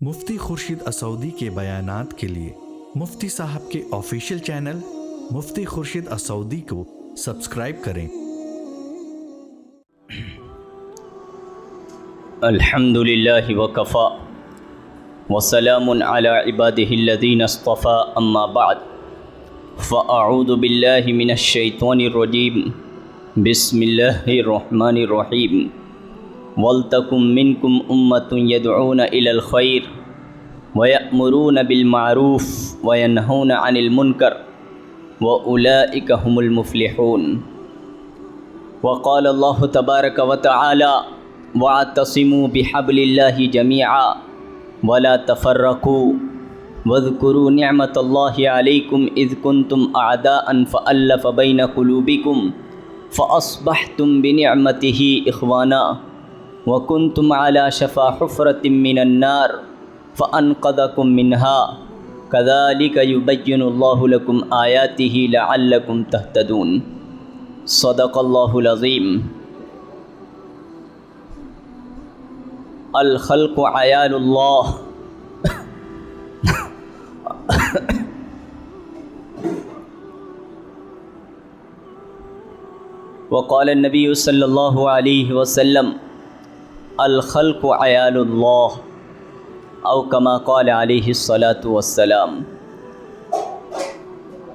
مفتی خورشید اسعودی کے بیانات کے لیے مفتی صاحب کے آفیشیل چینل مفتی خورشید اسعودی کو سبسکرائب کریں۔ الحمد للہ وکفا وسلام علی عبادہ الذین اصطفى اما بعد فاعوذ باللہ من الشیطان الرجیم بسم اللہ الرحمن الرحیم وَلْتَكُمْ مِنْكُمْ أُمَّةٌ يَدْعُونَ إِلَى الْخَيْرِ وَيَأْمُرُونَ بِالْمَعْرُوفِ وَيَنْهَوْنَ عَنِ الْمُنْكَرِ وَأُولَئِكَ هُمُ الْمُفْلِحُونَ۔ وقال اللہ تبارک وتعالی وَاعْتَصِمُوا بِحَبْلِ اللَّهِ جَمِيعًا وَلَا تَفَرَّقُوا وَاذْكُرُوا نِعْمَةَ اللَّهِ عَلَيْكُمْ إِذْ كُنْتُمْ أَعْدَاءً فَأَلَّفَ بَيْنَ قُلُوبِكُمْ فَأَصْبَحْتُمْ بِنِعْمَتِهِ إِخْوَانًا وَكُنْتُمْ عَلَى شَفَا حُفْرَةٍ مِّنَ النَّارِ فَأَنْقَذَكُم مِّنْهَا كَذَلِكَ يُبَيِّنُ اللَّهُ لَكُمْ آيَاتِهِ لَعَلَّكُمْ تَهْتَدُونَ۔ صدق اللہ العظیم۔ الخلق عیال اللہ وقال النبی صلی اللہ علیہ وسلم الخلق عیال اللہ او کما قال علیہ الصلاۃ والسلام۔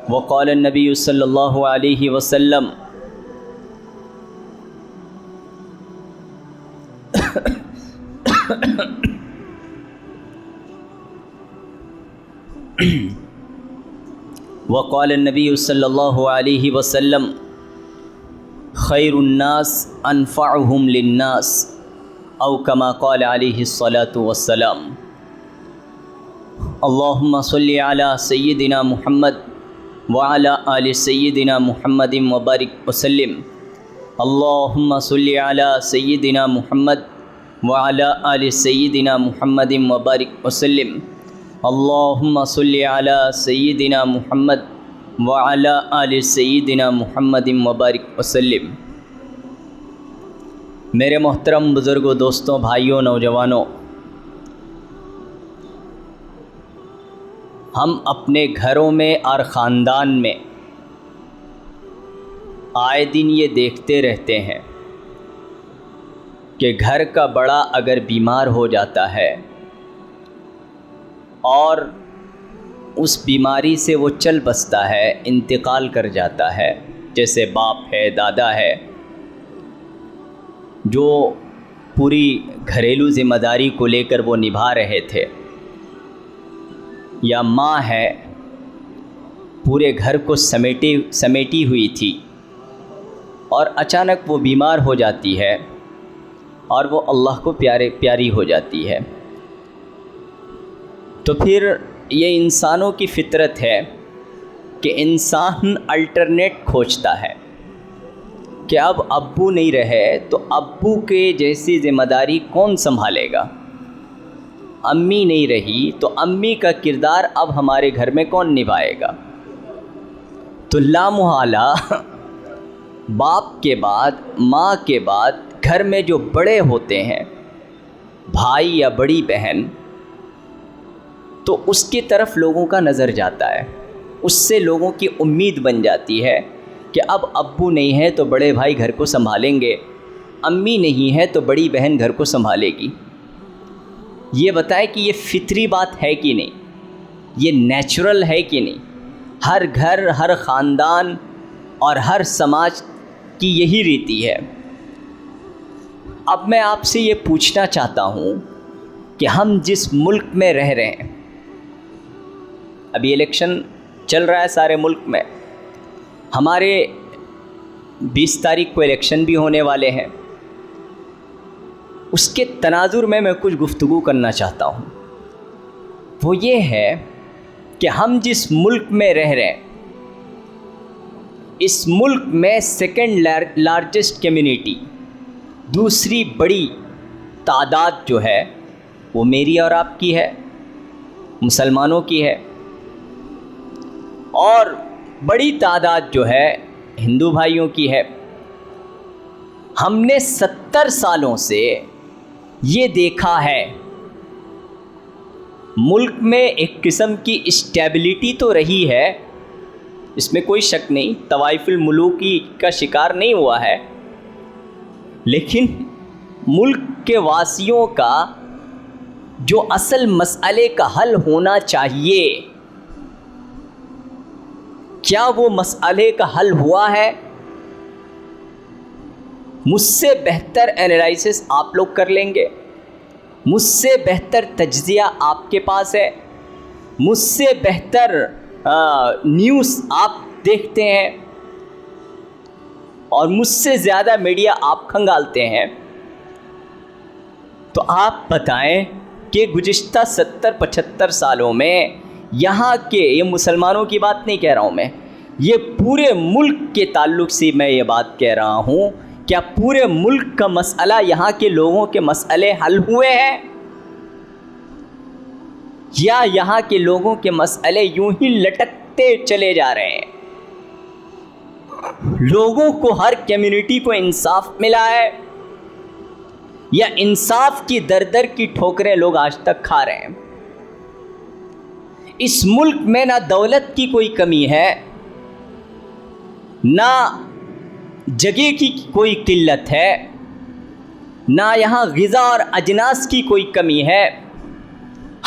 وقال النبی صلی اللہ علیہ وسلم وقال النبی صلی اللہ علیہ وسلم خیر الناس انفعهم للناس او کما قال علیہ الصلاۃ والسلام۔ اللہم صلی علی سیدنا محمد وعلی آل سیدنا محمد وبارک وسلم۔ اللہم صلی علی سیدنا محمد وعلی آل سیدنا محمد وبارک وسلم۔ اللہم صلی علی سیدنا محمد وعلی آل سیدنا محمد وبارک وسلم۔ میرے محترم بزرگوں، دوستوں، بھائیوں، نوجوانوں، ہم اپنے گھروں میں اور خاندان میں آئے دن یہ دیکھتے رہتے ہیں کہ گھر کا بڑا اگر بیمار ہو جاتا ہے اور اس بیماری سے وہ چل بستا ہے، انتقال کر جاتا ہے، جیسے باپ ہے، دادا ہے، جو پوری گھریلو ذمہ داری کو لے کر وہ نبھا رہے تھے، یا ماں ہے، پورے گھر کو سمیٹی ہوئی تھی اور اچانک وہ بیمار ہو جاتی ہے اور وہ اللہ کو پیاری ہو جاتی ہے، تو پھر یہ انسانوں کی فطرت ہے کہ انسان الٹرنیٹ کھوجتا ہے کہ اب ابو نہیں رہے تو ابو کے جیسی ذمہ داری کون سنبھالے گا، امی نہیں رہی تو امی کا کردار اب ہمارے گھر میں کون نبھائے گا۔ تو لامحالہ باپ کے بعد، ماں کے بعد گھر میں جو بڑے ہوتے ہیں، بھائی یا بڑی بہن، تو اس کی طرف لوگوں کا نظر جاتا ہے، اس سے لوگوں کی امید بن جاتی ہے کہ اب ابو نہیں ہے تو بڑے بھائی گھر کو سنبھالیں گے، امی نہیں ہے تو بڑی بہن گھر کو سنبھالے گی۔ یہ بتائے کہ یہ فطری بات ہے کہ نہیں، یہ نیچرل ہے کہ نہیں؟ ہر گھر، ہر خاندان اور ہر سماج کی یہی ریتی ہے۔ اب میں آپ سے یہ پوچھنا چاہتا ہوں کہ ہم جس ملک میں رہ رہے ہیں، ابھی الیکشن چل رہا ہے سارے ملک میں، ہمارے 20 تاریخ کو الیکشن بھی ہونے والے ہیں، اس کے تناظر میں کچھ گفتگو کرنا چاہتا ہوں۔ وہ یہ ہے کہ ہم جس ملک میں رہ رہے ہیں، اس ملک میں سیکنڈ لارجسٹ کمیونٹی، دوسری بڑی تعداد جو ہے وہ میری اور آپ کی ہے، مسلمانوں کی ہے، اور بڑی تعداد جو ہے ہندو بھائیوں کی ہے۔ ہم نے 70 سالوں سے یہ دیکھا ہے ملک میں ایک قسم کی اسٹیبلٹی تو رہی ہے، اس میں کوئی شک نہیں، طوائف الملوکی کا شکار نہیں ہوا ہے، لیکن ملک کے واسیوں کا جو اصل مسئلے کا حل ہونا چاہیے، کیا وہ مسئلے کا حل ہوا ہے؟ مجھ سے بہتر انالائسس آپ لوگ کر لیں گے، مجھ سے بہتر تجزیہ آپ کے پاس ہے، مجھ سے بہتر نیوز آپ دیکھتے ہیں، اور مجھ سے زیادہ میڈیا آپ کھنگالتے ہیں، تو آپ بتائیں کہ گزشتہ 70-75 سالوں میں یہاں کے، یہ مسلمانوں کی بات نہیں کہہ رہا ہوں میں، یہ پورے ملک کے تعلق سے میں یہ بات کہہ رہا ہوں، کیا پورے ملک کا مسئلہ، یہاں کے لوگوں کے مسئلے حل ہوئے ہیں، یا یہاں کے لوگوں کے مسئلے یوں ہی لٹکتے چلے جا رہے ہیں؟ لوگوں کو، ہر کمیونٹی کو انصاف ملا ہے، یا انصاف کی در در کی ٹھوکریں لوگ آج تک کھا رہے ہیں؟ اس ملک میں نہ دولت کی کوئی کمی ہے، نہ جگہ کی کوئی قلت ہے، نہ یہاں غذا اور اجناس کی کوئی کمی ہے،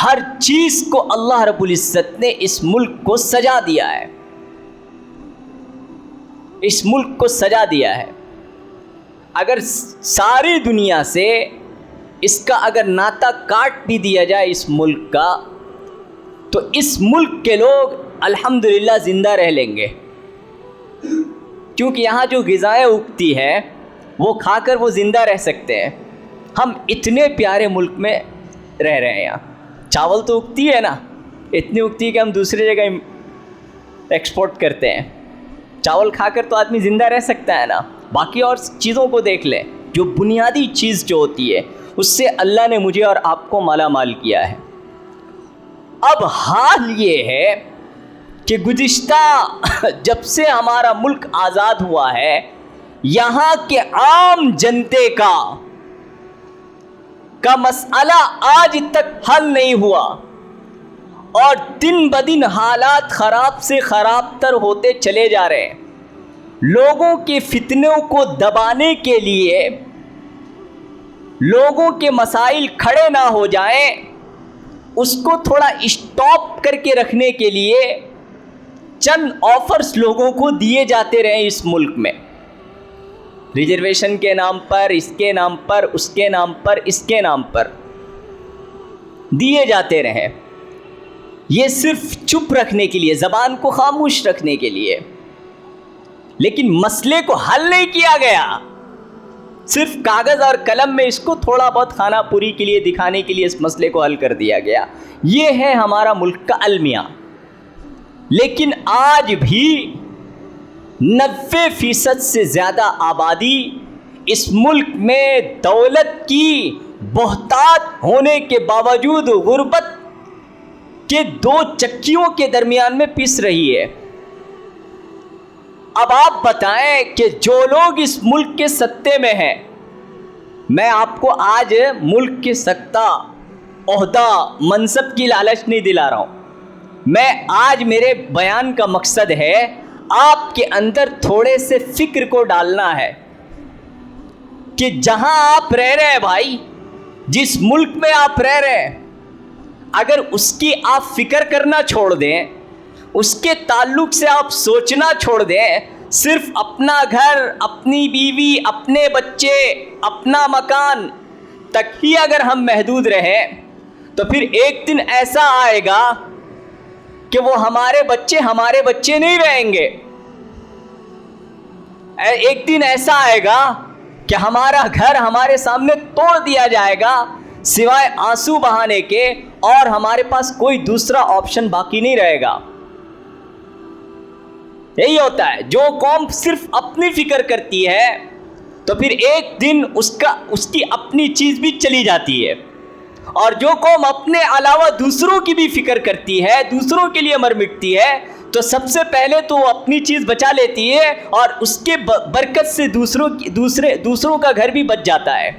ہر چیز کو اللہ رب العزت نے اس ملک کو سجا دیا ہے، اس ملک کو سجا دیا ہے۔ اگر ساری دنیا سے اس کا اگر ناطہ کاٹ بھی دیا جائے اس ملک کا، تو اس ملک کے لوگ الحمدللہ زندہ رہ لیں گے، کیونکہ یہاں جو غذائیں اگتی ہے وہ کھا کر وہ زندہ رہ سکتے ہیں۔ ہم اتنے پیارے ملک میں رہ رہے ہیں، یہاں چاول تو اگتی ہے نا، اتنی اگتی ہے کہ ہم دوسری جگہ ایکسپورٹ کرتے ہیں۔ چاول کھا کر تو آدمی زندہ رہ سکتا ہے نا، باقی اور چیزوں کو دیکھ لیں، جو بنیادی چیز جو ہوتی ہے اس سے اللہ نے مجھے اور آپ کو مالا مال کیا ہے۔ اب حال یہ ہے کہ گزشتہ جب سے ہمارا ملک آزاد ہوا ہے، یہاں کے عام جنتے کا مسئلہ آج تک حل نہیں ہوا، اور دن بدن حالات خراب سے خراب تر ہوتے چلے جا رہے ہیں۔ لوگوں کے فتنوں کو دبانے کے لیے، لوگوں کے مسائل کھڑے نہ ہو جائیں، اس کو تھوڑا اسٹاپ کر کے رکھنے کے لیے چند آفرز لوگوں کو دیے جاتے رہے اس ملک میں، ریزرویشن کے نام پر، اس کے نام پر، اس کے نام پر، اس کے نام پر دیے جاتے رہے، یہ صرف چپ رکھنے کے لیے، زبان کو خاموش رکھنے کے لیے، لیکن مسئلے کو حل نہیں کیا گیا، صرف کاغذ اور قلم میں اس کو تھوڑا بہت خانہ پوری کے لیے دکھانے کے لیے اس مسئلے کو حل کر دیا گیا۔ یہ ہے ہمارا ملک کا المیہ۔ لیکن آج بھی 90% سے زیادہ آبادی اس ملک میں دولت کی بہتات ہونے کے باوجود غربت کے دو چکیوں کے درمیان میں پس رہی ہے۔ اب آپ بتائیں کہ جو لوگ اس ملک کے ستے میں ہیں، میں آپ کو آج ملک کے سکتہ، عہدہ، منصب کی لالچ نہیں دلا رہا ہوں، میں آج میرے بیان کا مقصد ہے آپ کے اندر تھوڑے سے فکر کو ڈالنا ہے کہ جہاں آپ رہ رہے ہیں بھائی، جس ملک میں آپ رہ رہے ہیں، اگر اس کی آپ فکر کرنا چھوڑ دیں، اس کے تعلق سے آپ سوچنا چھوڑ دیں، صرف اپنا گھر، اپنی بیوی، اپنے بچے، اپنا مکان تک ہی اگر ہم محدود رہیں، تو پھر ایک دن ایسا آئے گا کہ وہ ہمارے بچے نہیں رہیں گے۔ ایک دن ایسا آئے گا کہ ہمارا گھر ہمارے سامنے توڑ دیا جائے گا، سوائے آنسو بہانے کے، اور ہمارے پاس کوئی دوسرا آپشن باقی نہیں رہے گا۔ یہی ہوتا ہے، جو قوم صرف اپنی فکر کرتی ہے تو پھر ایک دن اس کی اپنی چیز بھی چلی جاتی ہے، اور جو قوم اپنے علاوہ دوسروں کی بھی فکر کرتی ہے، دوسروں کے لیے مر مٹتی ہے، تو سب سے پہلے تو وہ اپنی چیز بچا لیتی ہے، اور اس کے برکت سے دوسروں کا گھر بھی بچ جاتا ہے۔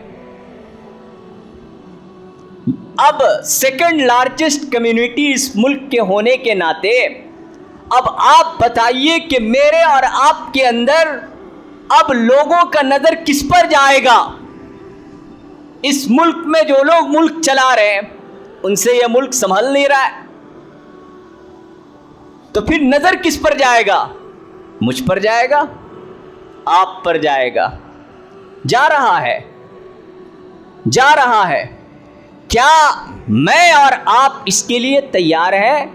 اب سیکنڈ لارجسٹ کمیونٹی اس ملک کے ہونے کے ناطے اب آپ بتائیے کہ میرے اور آپ کے اندر اب لوگوں کا نظر کس پر جائے گا؟ اس ملک میں جو لوگ ملک چلا رہے ہیں ان سے یہ ملک سنبھل نہیں رہا ہے، تو پھر نظر کس پر جائے گا؟ مجھ پر جائے گا، آپ پر جائے گا۔ جا رہا ہے۔ کیا میں اور آپ اس کے لیے تیار ہیں؟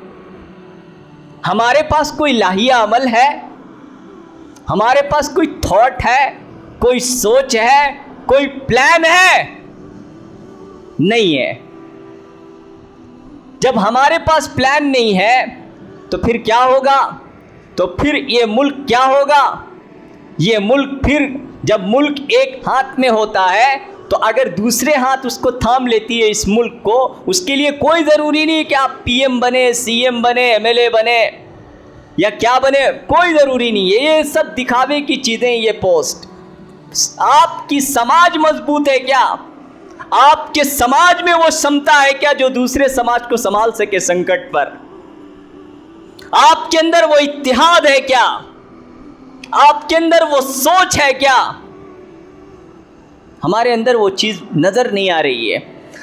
ہمارے پاس کوئی لاہیہ عمل ہے؟ ہمارے پاس کوئی تھاٹ ہے، کوئی سوچ ہے، کوئی پلان ہے؟ نہیں ہے۔ جب ہمارے پاس پلان نہیں ہے تو پھر کیا ہوگا؟ تو پھر یہ ملک کیا ہوگا؟ یہ ملک پھر جب ملک ایک ہاتھ میں ہوتا ہے تو اگر دوسرے ہاتھ اس کو تھام لیتی ہے اس ملک کو، اس کے لیے کوئی ضروری نہیں کہ آپ پی ایم بنے، سی ایم بنے، ایم ایل اے بنے یا کیا بنے، کوئی ضروری نہیں ہے۔ یہ سب دکھاوے کی چیزیں، یہ پوسٹ۔ آپ کی سماج مضبوط ہے کیا؟ آپ کے سماج میں وہ سمتا ہے کیا جو دوسرے سماج کو سنبھال سکے سنکٹ پر؟ آپ کے اندر وہ اتحاد ہے کیا؟ آپ کے اندر وہ سوچ ہے کیا؟ ہمارے اندر وہ چیز نظر نہیں آ رہی ہے۔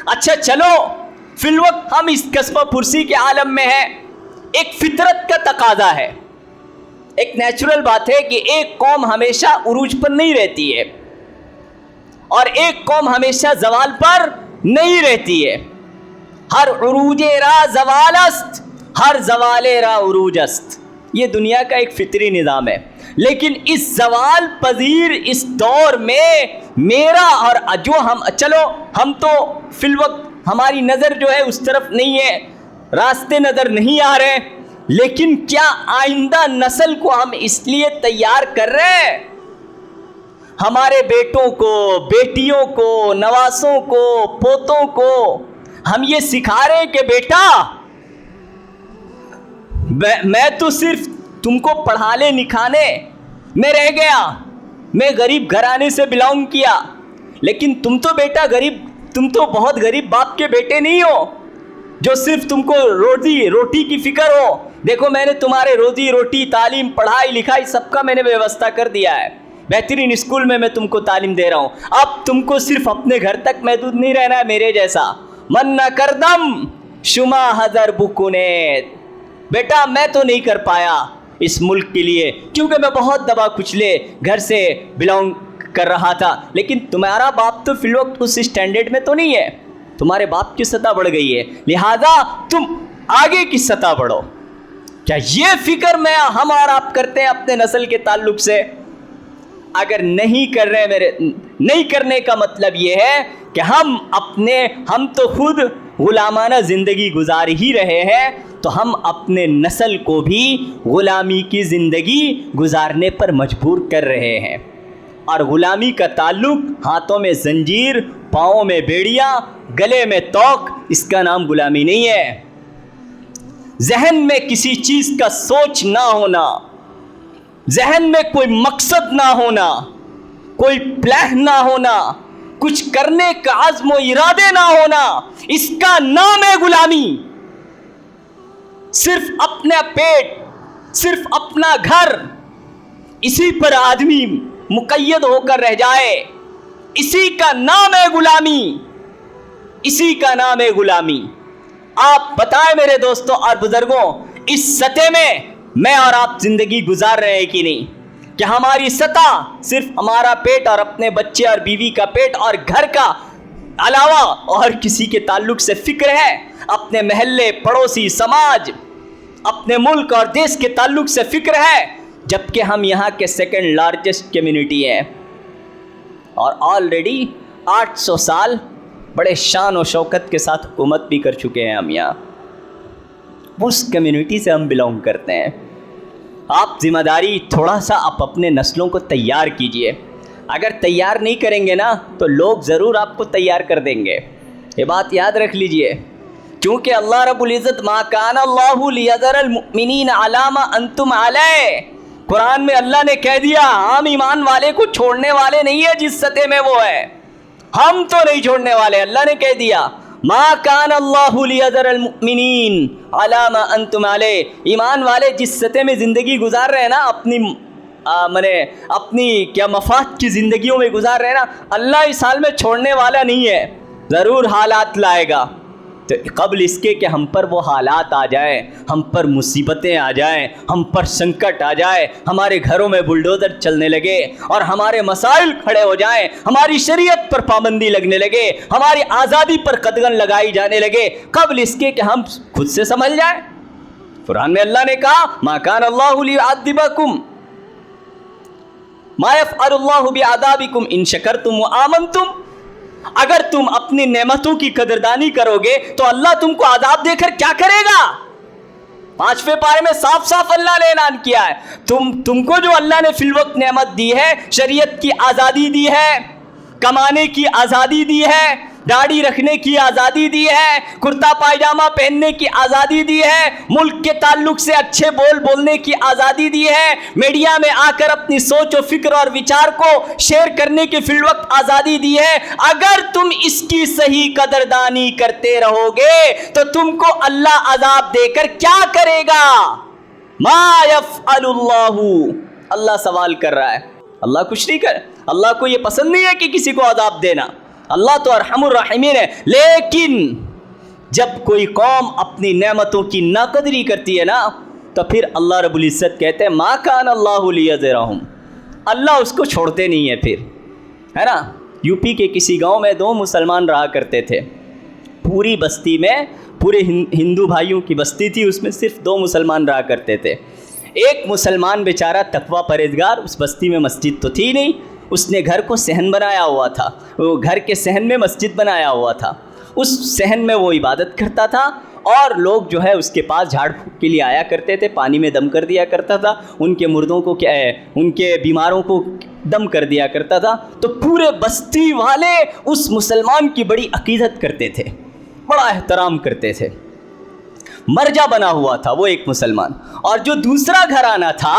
اچھا چلو، فی الوقت ہم اس قصبہ پرسی کے عالم میں ہیں۔ ایک فطرت کا تقاضا ہے، ایک نیچرل بات ہے کہ ایک قوم ہمیشہ عروج پر نہیں رہتی ہے اور ایک قوم ہمیشہ زوال پر نہیں رہتی ہے۔ ہر عروج را زوال است، ہر زوال را عروج است۔ یہ دنیا کا ایک فطری نظام ہے، لیکن اس زوال پذیر اس دور میں میرا اور جو ہم تو فی الوقت ہماری نظر جو ہے اس طرف نہیں ہے، راستے نظر نہیں آ رہے، لیکن کیا آئندہ نسل کو ہم اس لیے تیار کر رہے ہیں؟ ہمارے بیٹوں کو، بیٹیوں کو، نواسوں کو، پوتوں کو ہم یہ سکھا رہے ہیں کہ بیٹا میں تو صرف تم کو پڑھانے لکھانے میں رہ گیا، میں غریب گھرانے سے بلانگ کیا، لیکن تم تو بیٹا تم تو بہت غریب باپ کے بیٹے نہیں ہو جو صرف تم کو روٹی کی فکر ہو۔ دیکھو میں نے تمہارے روزی روٹی، تعلیم، پڑھائی لکھائی سب کا میں نے ویوستھا کر دیا ہے، بہترین اسکول میں تم کو تعلیم دے رہا ہوں۔ اب تم کو صرف اپنے گھر تک محدود نہیں رہنا ہے میرے جیسا۔ من نہ کردم شما ہزار بکنیت، بیٹا میں تو نہیں کر پایا اس ملک کے لیے کیونکہ میں بہت دبا کچلے گھر سے بلانگ کر رہا تھا، لیکن تمہارا باپ تو فی الوقت اس اسٹینڈرڈ میں تو نہیں ہے، تمہارے باپ کی سطح بڑھ گئی ہے، لہذا تم آگے کی سطح بڑھو۔ کیا یہ فکر ہم اور آپ کرتے ہیں اپنے نسل کے تعلق سے؟ اگر نہیں کر رہے نہیں کرنے کا مطلب یہ ہے کہ ہم تو خود غلامانہ زندگی گزار ہی رہے ہیں، تو ہم اپنے نسل کو بھی غلامی کی زندگی گزارنے پر مجبور کر رہے ہیں۔ اور غلامی کا تعلق ہاتھوں میں زنجیر، پاؤں میں بیڑیاں، گلے میں توق، اس کا نام غلامی نہیں ہے۔ ذہن میں کسی چیز کا سوچ نہ ہونا، ذہن میں کوئی مقصد نہ ہونا، کوئی پلان نہ ہونا، کچھ کرنے کا عزم و ارادے نہ ہونا، اس کا نام ہے غلامی۔ صرف اپنا پیٹ، صرف اپنا گھر، اسی پر آدمی مقید ہو کر رہ جائے، اسی کا نام ہے غلامی، اسی کا نام ہے غلامی۔ آپ بتائیں میرے دوستوں اور بزرگوں، اس سطح میں اور آپ زندگی گزار رہے ہیں کہ نہیں؟ کہ ہماری سطح صرف ہمارا پیٹ اور اپنے بچے اور بیوی کا پیٹ اور گھر کا علاوہ اور کسی کے تعلق سے فکر ہے؟ اپنے محلے، پڑوسی، سماج، اپنے ملک اور دیش کے تعلق سے فکر ہے؟ جبکہ ہم یہاں کے سیکنڈ لارجسٹ کمیونٹی ہیں اور آلریڈی 800 سال بڑے شان و شوکت کے ساتھ حکومت بھی کر چکے ہیں ہم یہاں۔ اس کمیونٹی سے ہم بلانگ کرتے ہیں۔ آپ ذمہ داری تھوڑا سا آپ اپنے نسلوں کو تیار کیجئے۔ اگر تیار نہیں کریں گے نا تو لوگ ضرور آپ کو تیار کر دیں گے، یہ بات یاد رکھ لیجئے، کیونکہ اللہ رب العزت ما کان اللہ لیذر المؤمنین علی ما انتم علیہ، قرآن میں اللہ نے کہہ دیا ہم ایمان والے کو چھوڑنے والے نہیں ہیں جس سطح میں وہ ہے، ہم تو نہیں چھوڑنے والے۔ اللہ نے کہہ دیا ما کان اللہ لیذر المؤمنین علی ما انتم علیہ. ایمان والے جس سطح میں زندگی گزار رہے ہیں نا، اپنی کیا مفاد کی زندگیوں میں گزار رہے ہیں نا، اللہ اس حال میں چھوڑنے والا نہیں ہے، ضرور حالات لائے گا. تو قبل اس کے کہ ہم پر وہ حالات آ جائیں، ہم پر مصیبتیں آ جائیں، ہم پر سنکٹ آ جائے، ہمارے گھروں میں بلڈوزر چلنے لگے اور ہمارے مسائل کھڑے ہو جائیں، ہماری شریعت پر پابندی لگنے لگے، ہماری آزادی پر قدغن لگائی جانے لگے، قبل اس کے کہ ہم خود سے سنبھل جائیں. قرآن میں اللہ نے کہا ما کان اللہ لیعذبکم ما یفعل اللہ بعذابکم ان شکرتم وآمنتم. اگر تم اپنی نعمتوں کی قدردانی کرو گے تو اللہ تم کو عذاب دے کر کیا کرے گا؟ 5ویں پارے میں صاف صاف اللہ نے اعلان کیا ہے، تم کو جو اللہ نے فی الوقت نعمت دی ہے، شریعت کی آزادی دی ہے، کمانے کی آزادی دی ہے، داڑھی رکھنے کی آزادی دی ہے، کرتا پائجامہ پہننے کی آزادی دی ہے، ملک کے تعلق سے اچھے بولنے کی آزادی دی ہے، میڈیا میں آ کر اپنی سوچ و فکر اور وچار کو شیئر کرنے کی فی الوقت آزادی دی ہے. اگر تم اس کی صحیح قدردانی کرتے رہو گے تو تم کو اللہ عذاب دے کر کیا کرے گا؟ ما یفعل اللہ. اللہ سوال کر رہا ہے، اللہ کچھ نہیں کر، اللہ کو یہ پسند نہیں ہے کہ کسی کو عذاب دینا، اللہ تو ارحم الراحمین ہے. لیکن جب کوئی قوم اپنی نعمتوں کی ناقدری کرتی ہے نا، تو پھر اللہ رب العزت کہتے ہیں ما کان اللہ لیذرہم، اللہ اس کو چھوڑتے نہیں ہے. پھر ہے نا، یو پی کے کسی گاؤں میں 2 مسلمان رہا کرتے تھے. پوری بستی میں، پورے ہندو بھائیوں کی بستی تھی، اس میں صرف 2 مسلمان رہا کرتے تھے. ایک مسلمان بیچارہ تقویٰ پرہیزگار، اس بستی میں مسجد تو تھی نہیں، اس نے گھر کو صحن بنایا ہوا تھا، وہ گھر کے صحن میں مسجد بنایا ہوا تھا. اس صحن میں وہ عبادت کرتا تھا اور لوگ جو ہے اس کے پاس جھاڑ پھونک کے لیے آیا کرتے تھے، پانی میں دم کر دیا کرتا تھا، ان کے مردوں کو ان کے بیماروں کو دم کر دیا کرتا تھا. تو پورے بستی والے اس مسلمان کی بڑی عقیدت کرتے تھے، بڑا احترام کرتے تھے. مرجع بنا ہوا تھا وہ ایک مسلمان، اور جو دوسرا گھرانہ تھا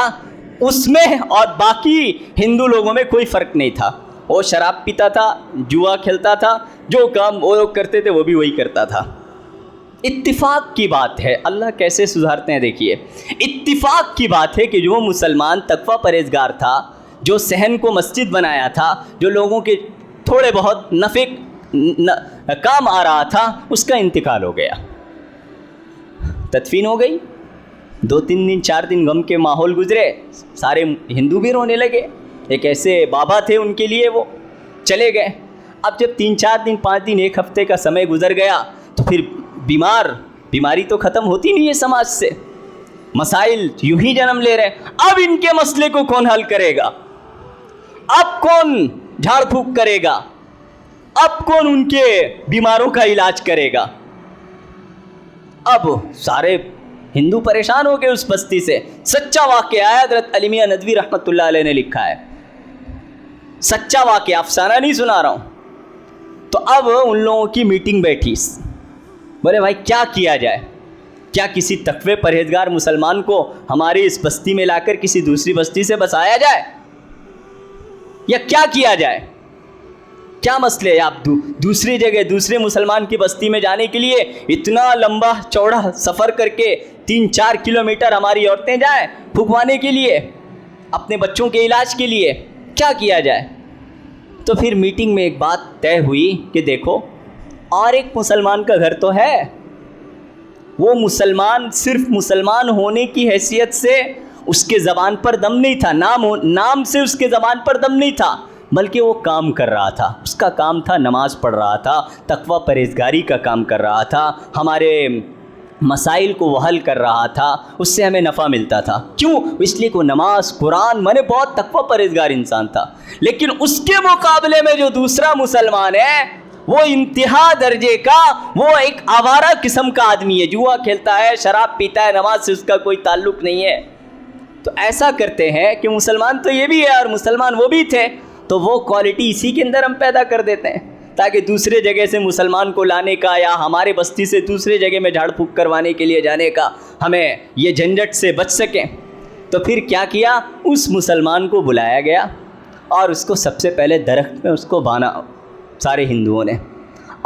اس میں اور باقی ہندو لوگوں میں کوئی فرق نہیں تھا. وہ شراب پیتا تھا، جوا کھیلتا تھا، جو کام وہ لوگ کرتے تھے وہ بھی وہی کرتا تھا. اتفاق کی بات ہے، اللہ کیسے سدھارتے ہیں دیکھیے. اتفاق کی بات ہے کہ جو مسلمان تقویٰ پرہیزگار تھا، جو صحن کو مسجد بنایا تھا، جو لوگوں کے تھوڑے بہت نفع کام آ رہا تھا، اس کا انتقال ہو گیا. تدفین ہو گئی، 2-3 دن 4 دن غم کے ماحول گزرے، سارے ہندو بھی رونے لگے. ایک ایسے بابا تھے، ان کے لیے وہ چلے گئے. اب جب 3-4 دن 5 دن 1 ہفتے کا سمے گزر گیا تو پھر بیماری تو ختم ہوتی نہیں ہے سماج سے، مسائل یوں ہی جنم لے رہے. اب ان کے مسئلے کو کون حل کرے گا؟ اب کون جھاڑ پھونک کرے گا؟ اب کون ان کے بیماروں کا علاج کرے گا؟ اب سارے ہندو پریشان ہو گئے اس بستی سے. سچا واقعہ ہے، حضرت علی میاں ندوی رحمۃ اللہ علیہ نے لکھا ہے، سچا واقعہ، افسانہ نہیں سنا رہا ہوں. تو اب ان لوگوں کی میٹنگ بیٹھی، بولے بھائی کیا کیا جائے؟ کیا کسی تقوی پرہیزگار مسلمان کو ہماری اس بستی میں لا کر کسی دوسری بستی سے بسایا جائے، یا کیا کیا جائے؟ کیا مسئلے ہے؟ آپ دوسری جگہ دوسرے مسلمان کی بستی میں جانے کے لیے اتنا لمبا چوڑا سفر کر کے 3-4 کلومیٹر ہماری عورتیں جائیں پھونکوانے کے لیے، اپنے بچوں کے علاج کے لیے، کیا کیا جائے؟ تو پھر میٹنگ میں ایک بات طے ہوئی کہ دیکھو، اور ایک مسلمان کا گھر تو ہے، وہ مسلمان صرف مسلمان ہونے کی حیثیت سے اس کے زبان پر دم نہیں تھا، نام سے اس کے زبان پر دم نہیں تھا، بلکہ وہ کام کر رہا تھا. اس کا کام تھا نماز پڑھ رہا تھا، تقویٰ پرہیزگاری کا کام کر رہا تھا، ہمارے مسائل کو وہ حل کر رہا تھا، اس سے ہمیں نفع ملتا تھا. کیوں؟ اس لیے کہ نماز، قرآن، بہت تقویٰ پرہیزگار انسان تھا. لیکن اس کے مقابلے میں جو دوسرا مسلمان ہے وہ انتہا درجے کا، وہ ایک آوارہ قسم کا آدمی ہے، جوا کھیلتا ہے، شراب پیتا ہے، نماز سے اس کا کوئی تعلق نہیں ہے. تو ایسا کرتے ہیں کہ مسلمان تو یہ بھی ہے اور مسلمان وہ بھی تھے، تو وہ کوالٹی اسی کے اندر ہم پیدا کر دیتے ہیں تاکہ دوسرے جگہ سے مسلمان کو لانے کا یا ہمارے بستی سے دوسرے جگہ میں جھاڑ پھونک کروانے کے لیے جانے کا ہمیں یہ جھنجھٹ سے بچ سکیں. تو پھر کیا کیا؟ اس مسلمان کو بلایا گیا اور اس کو سب سے پہلے درخت میں اس کو باندھا سارے ہندوؤں نے،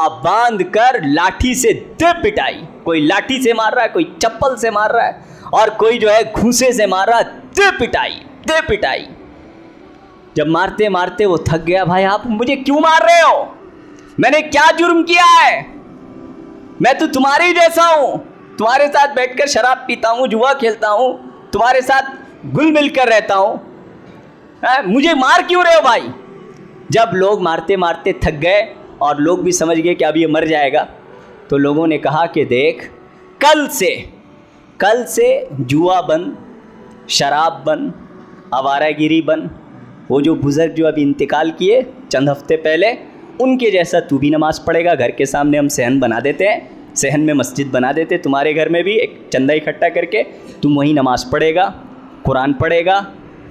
اب باندھ کر لاٹھی سے دے پٹائی. کوئی لاٹھی سے مار رہا ہے, کوئی چپل سے مار رہا ہے, اور کوئی جو ہے گھوسے سے مار رہا ہے. دے پٹائی دے پٹائی. جب مارتے مارتے وہ تھک گیا, بھائی آپ مجھے کیوں مار رہے ہو؟ میں نے کیا جرم کیا ہے؟ میں تو تمہارے ہی جیسا ہوں, تمہارے ساتھ بیٹھ کر شراب پیتا ہوں, جوا کھیلتا ہوں, تمہارے ساتھ گل مل کر رہتا ہوں, مجھے مار کیوں رہے ہو بھائی؟ جب لوگ مارتے مارتے تھک گئے اور لوگ بھی سمجھ گئے کہ اب یہ مر جائے گا, تو لوگوں نے کہا کہ دیکھ, کل سے جوا بند, شراب بند, آوارہ گیری بند. وہ جو بزرگ جو ابھی انتقال کیے چند ہفتے پہلے, ان کے جیسا تو بھی نماز پڑھے گا. گھر کے سامنے ہم صحن بنا دیتے ہیں, صحن میں مسجد بنا دیتے تمہارے گھر میں بھی, ایک چندہ اکٹھا کر کے تم وہیں نماز پڑھے گا, قرآن پڑھے گا,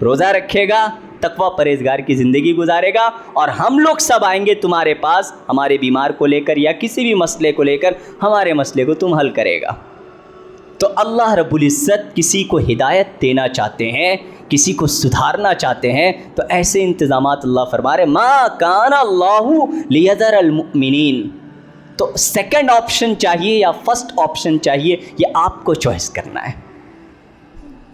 روزہ رکھے گا, تقوی پرہیزگار کی زندگی گزارے گا, اور ہم لوگ سب آئیں گے تمہارے پاس ہمارے بیمار کو لے کر یا کسی بھی مسئلے کو لے کر, ہمارے مسئلے کو تم حل کرے گا. تو اللہ رب العزت کسی کو ہدایت دینا چاہتے ہیں, کسی کو سدھارنا چاہتے ہیں, تو ایسے انتظامات اللہ فرما رہے ما کان اللہ لیذر المؤمنین. تو سیکنڈ آپشن چاہیے یا فرسٹ آپشن چاہیے, یہ آپ کو چوائس کرنا ہے.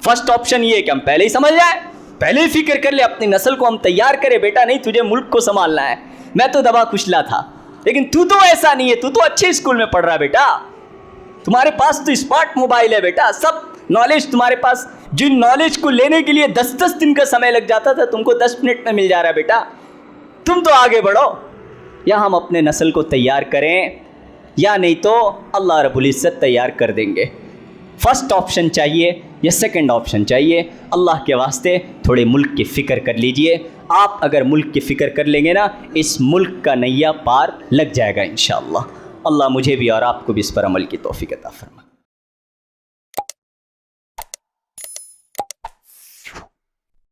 فرسٹ آپشن یہ ہے کہ ہم پہلے ہی سمجھ جائیں, پہلے ہی فکر کر لے, اپنی نسل کو ہم تیار کریں, بیٹا نہیں تجھے ملک کو سنبھالنا ہے. میں تو دبا کچلا تھا, لیکن تو ایسا نہیں ہے, تو اچھے اسکول میں پڑھ رہا ہے بیٹا, تمہارے پاس تو اسمارٹ موبائل ہے بیٹا, سب نالج تمہارے پاس. جن نالج کو لینے کے لیے 10 دن کا سمے لگ جاتا تھا, تم کو 10 منٹ میں مل جا رہا ہے بیٹا. تم تو آگے بڑھو, یا ہم اپنے نسل کو تیار کریں, یا نہیں تو اللہ رب العزت تیار کر دیں گے. فرسٹ آپشن چاہیے یا سیکنڈ آپشن چاہیے؟ اللہ کے واسطے تھوڑے ملک کی فکر کر لیجئے. آپ اگر ملک کی فکر کر لیں گے نا, اس ملک کا نیا پار لگ جائے گا انشاءاللہ. اللہ مجھے بھی اور آپ کو بھی اس پر عمل کی توفیق عطا فرمائے.